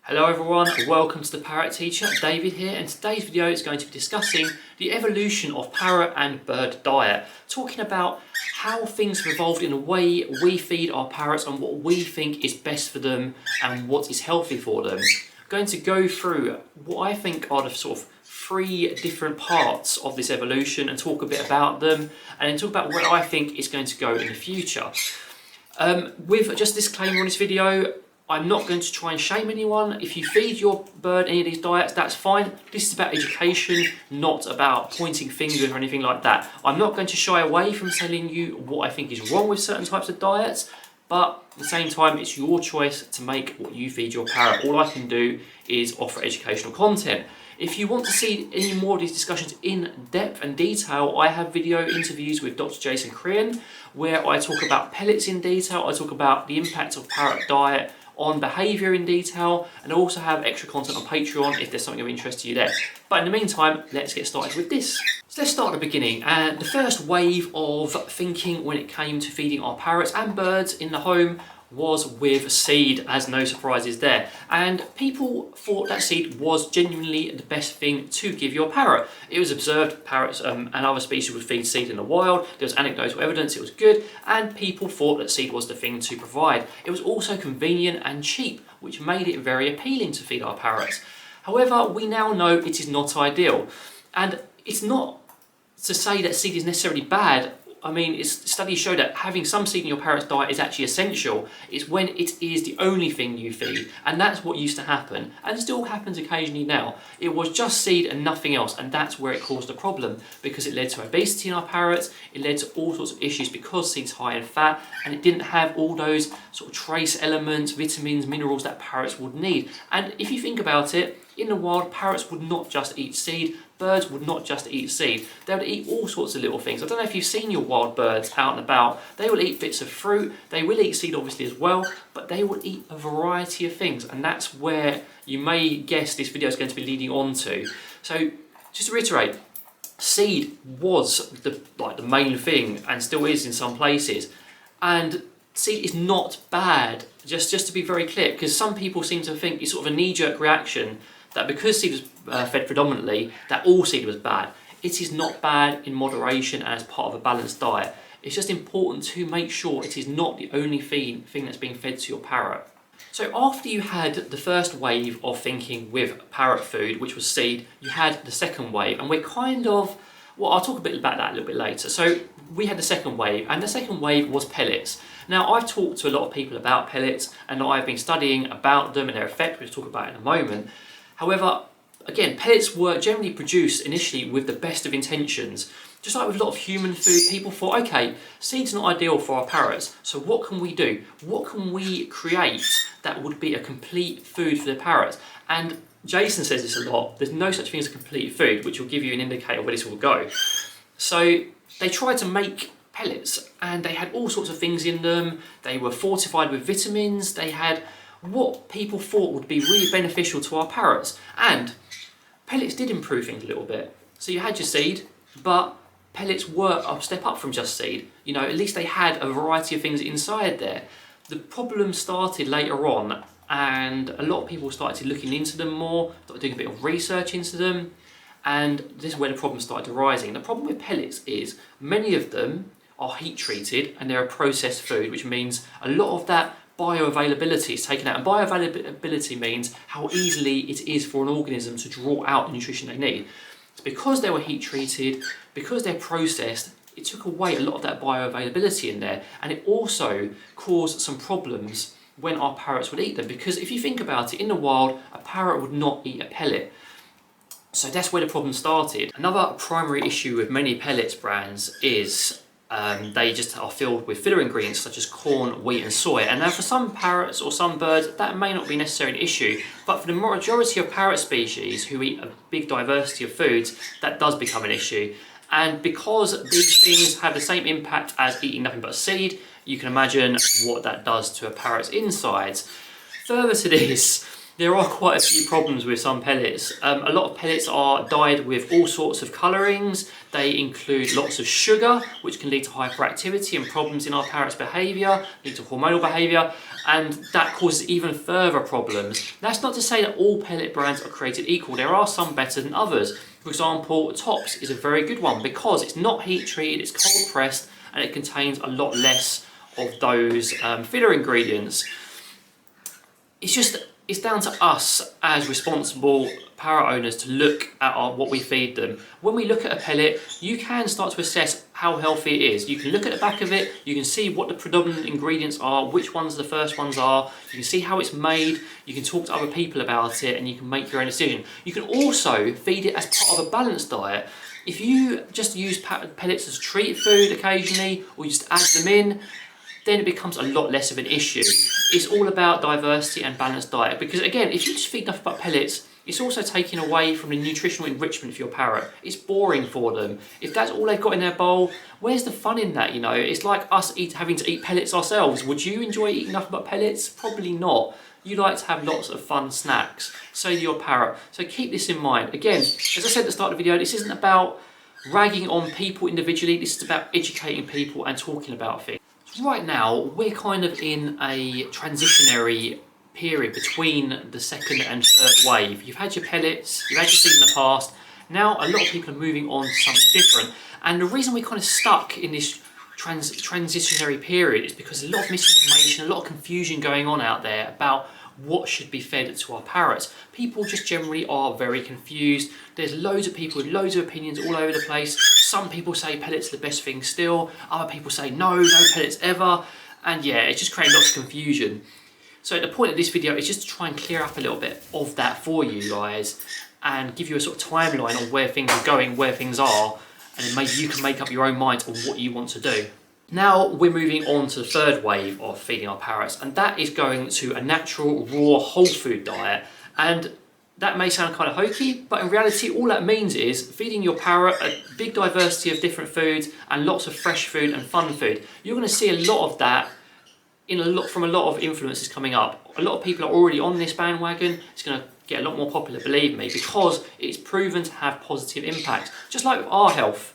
Hello everyone, welcome to the Parrot Teacher. David here, and today's video is going to be discussing the evolution of parrot and bird diet, talking about how things have evolved in the way we feed our parrots and what we think is best for them and what is healthy for them. I'm going to go through what I think are the sort of three different parts of this evolution and talk a bit about them, and then talk about where I think is going to go in the future. With just a disclaimer on this video, I'm not going to try and shame anyone. If you feed your bird any of these diets, that's fine. This is about education, not about pointing fingers or anything like that. I'm not going to shy away from telling you what I think is wrong with certain types of diets, but at the same time, it's your choice to make what you feed your parrot. All I can do is offer educational content. If you want to see any more of these discussions in depth and detail, I have video interviews with Dr Jason Crean, where I talk about pellets in detail, I talk about the impact of parrot diet on behaviour in detail, and I also have extra content on Patreon if there's something of interest to you there. But in the meantime, let's get started with this. So let's start at the beginning. And the first wave of thinking when it came to feeding our parrots and birds in the home was with seed, as no surprises there. And people thought that seed was genuinely the best thing to give your parrot. It was observed parrots and other species would feed seed in the wild. There was anecdotal evidence it was good, and people thought that seed was the thing to provide. It was also convenient and cheap, which made it very appealing to feed our parrots. However, we now know it is not ideal. And it's not to say that seed is necessarily bad. I mean, studies show that having some seed in your parrot's diet is actually essential. It's when it is the only thing you feed, and that's what used to happen, and still happens occasionally now. It was just seed and nothing else, and that's where it caused a problem, because it led to obesity in our parrots, it led to all sorts of issues because seed's high in fat, and it didn't have all those sort of trace elements, vitamins, minerals that parrots would need. And if you think about it, in the wild, parrots would not just eat seed, birds would not just eat seed, they would eat all sorts of little things. I don't know if you've seen your wild birds out and about, they will eat bits of fruit, they will eat seed obviously as well, but they will eat a variety of things, and that's where you may guess this video is going to be leading on to. So just to reiterate, seed was the main thing and still is in some places, and seed is not bad, just to be very clear, because some people seem to think it's sort of a knee-jerk reaction that because seed was fed predominantly, that all seed was bad. It is not bad in moderation and as part of a balanced diet. It's just important to make sure it is not the only thing that's being fed to your parrot. So after you had the first wave of thinking with parrot food, which was seed, you had the second wave, and we're kind of, well, I'll talk a bit about that a little bit later. So we had the second wave, and the second wave was pellets. Now, I've talked to a lot of people about pellets, and I've been studying about them and their effect, which we'll talk about in a moment. However, again, pellets were generally produced initially with the best of intentions. Just like with a lot of human food, people thought, okay, seed's not ideal for our parrots, so what can we do? What can we create that would be a complete food for the parrots? And Jason says this a lot, there's no such thing as a complete food, which will give you an indicator where this will go. So they tried to make pellets, and they had all sorts of things in them. They were fortified with vitamins, they had what people thought would be really beneficial to our parrots. And pellets did improve things a little bit. So you had your seed, but pellets were a step up from just seed. You know, at least they had a variety of things inside there. The problem started later on, and a lot of people started looking into them more, started doing a bit of research into them, and this is where the problem started arising. The problem with pellets is many of them are heat treated and they're a processed food, which means a lot of that bioavailability is taken out. And bioavailability means how easily it is for an organism to draw out the nutrition they need. So because they were heat treated, because they're processed, it took away a lot of that bioavailability in there, and it also caused some problems when our parrots would eat them, because if you think about it, in the wild, a parrot would not eat a pellet. So that's where the problem started. Another primary issue with many pellets brands is they just are filled with filler ingredients such as corn, wheat and soy. And now for some parrots or some birds, that may not be necessarily an issue, but for the majority of parrot species who eat a big diversity of foods, that does become an issue. And because these things have the same impact as eating nothing but seed, you can imagine what that does to a parrot's insides. Further to this, There are quite a few problems with some pellets. A lot of pellets are dyed with all sorts of colourings. They include lots of sugar, which can lead to hyperactivity and problems in our parrot's behaviour, lead to hormonal behaviour, and that causes even further problems. That's not to say that all pellet brands are created equal. There are some better than others. For example, Tops is a very good one because it's not heat treated, it's cold pressed, and it contains a lot less of those filler ingredients. It's down to us as responsible parrot owners to look at what we feed them. When we look at a pellet, you can start to assess how healthy it is. You can look at the back of it, you can see what the predominant ingredients are, which ones the first ones are, you can see how it's made, you can talk to other people about it, and you can make your own decision. You can also feed it as part of a balanced diet. If you just use pellets as treat food occasionally, or you just add them in, then it becomes a lot less of an issue. It's all about diversity and balanced diet, because again, if you just feed nothing but pellets, it's also taking away from the nutritional enrichment for your parrot. It's boring for them. If that's all they've got in their bowl, where's the fun in that, you know? It's like us having to eat pellets ourselves. Would you enjoy eating nothing but pellets? Probably not. You like to have lots of fun snacks. So do your parrot. So keep this in mind. Again, as I said at the start of the video, this isn't about ragging on people individually. This is about educating people and talking about things. Right now, we're kind of in a transitionary period between the second and third wave. You've had your pellets, you've had your seed in the past. Now, a lot of people are moving on to something different. And the reason we're kind of stuck in this transitionary period is because there's a lot of misinformation, a lot of confusion going on out there about what should be fed to our parrots. People just generally are very confused. There's loads of people with loads of opinions all over the place. Some people say pellets are the best thing still. Other people say no pellets ever. And yeah, it's just creating lots of confusion. So the point of this video is just to try and clear up a little bit of that for you guys and give you a sort of timeline on where things are going, where things are, and then maybe you can make up your own mind on what you want to do. Now we're moving on to the third wave of feeding our parrots, and that is going to a natural, raw, whole food diet. And that may sound kind of hokey, but in reality all that means is feeding your parrot a big diversity of different foods and lots of fresh food and fun food. You're going to see a lot of that from a lot of influencers coming up. A lot of people are already on this bandwagon. It's going to get a lot more popular, believe me, because it's proven to have positive impact. Just like with our health.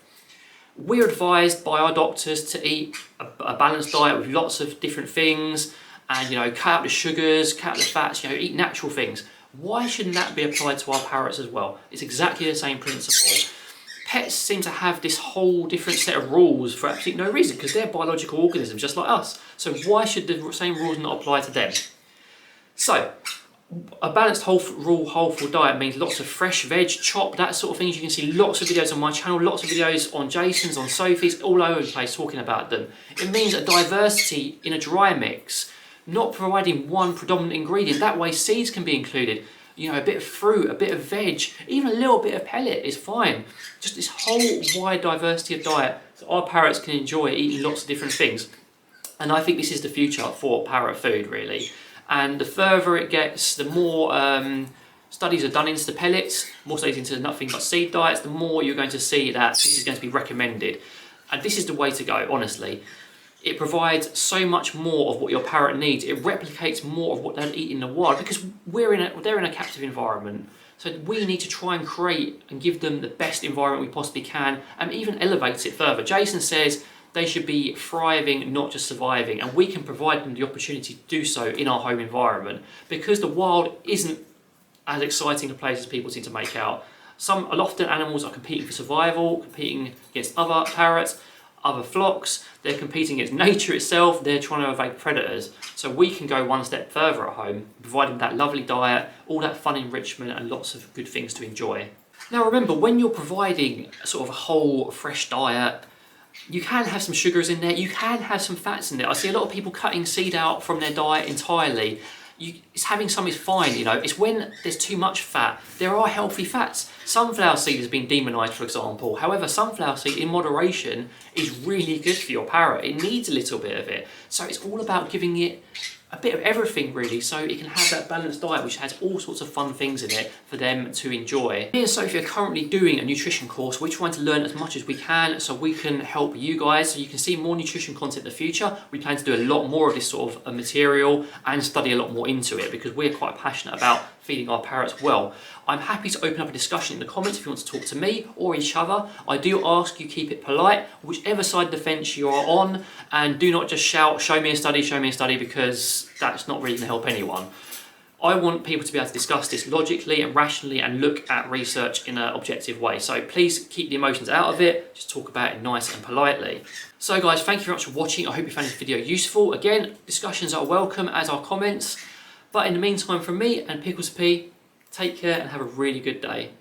We're advised by our doctors to eat a balanced diet with lots of different things and, you know, cut out the sugars, cut out the fats, you know, eat natural things. Why shouldn't that be applied to our parrots as well? It's exactly the same principle. Pets seem to have this whole different set of rules for absolutely no reason because they're biological organisms just like us. So why should the same rules not apply to them? So, a balanced whole food diet means lots of fresh veg, chopped, that sort of things. You can see lots of videos on my channel, lots of videos on Jason's, on Sophie's, all over the place talking about them. It means a diversity in a dry mix, not providing one predominant ingredient. That way seeds can be included. You know, a bit of fruit, a bit of veg, even a little bit of pellet is fine. Just this whole wide diversity of diet so our parrots can enjoy eating lots of different things. And I think this is the future for parrot food, really. And the further it gets, the more studies are done into the pellets, more studies into nothing but seed diets, the more you're going to see that this is going to be recommended. And this is the way to go, honestly. It provides so much more of what your parrot needs. It replicates more of what they'll eat in the wild because they're in a captive environment. So we need to try and create and give them the best environment we possibly can and even elevate it further. Jason says they should be thriving, not just surviving, and we can provide them the opportunity to do so in our home environment because the wild isn't as exciting a place as people seem to make out. Often animals are competing for survival, competing against other parrots, other flocks, they're competing against nature itself, they're trying to evade predators. So we can go one step further at home, providing that lovely diet, all that fun enrichment and lots of good things to enjoy. Now remember, when you're providing sort of a whole fresh diet, you can have some sugars in there, you can have some fats in there. I see a lot of people cutting seed out from their diet entirely. Having some is fine, you know. It's when there's too much fat. There are healthy fats. Sunflower seed has been demonised, for example. However, sunflower seed in moderation is really good for your parrot. It needs a little bit of it. So it's all about giving it a bit of everything really, so it can have that balanced diet which has all sorts of fun things in it for them to enjoy. Me and Sophie are currently doing a nutrition course. We're trying to learn as much as we can so we can help you guys, so you can see more nutrition content in the future. We plan to do a lot more of this sort of material and study a lot more into it because we're quite passionate about feeding our parrots well. I'm happy to open up a discussion in the comments if you want to talk to me or each other. I do ask you keep it polite, whichever side of the fence you are on, and do not just shout, show me a study, because that's not really going to help anyone. I want people to be able to discuss this logically and rationally and look at research in an objective way. So please keep the emotions out of it, just talk about it nice and politely. So guys, thank you very much for watching. I hope you found this video useful. Again, discussions are welcome, as are comments. But in the meantime, from me and Pickles P, take care and have a really good day.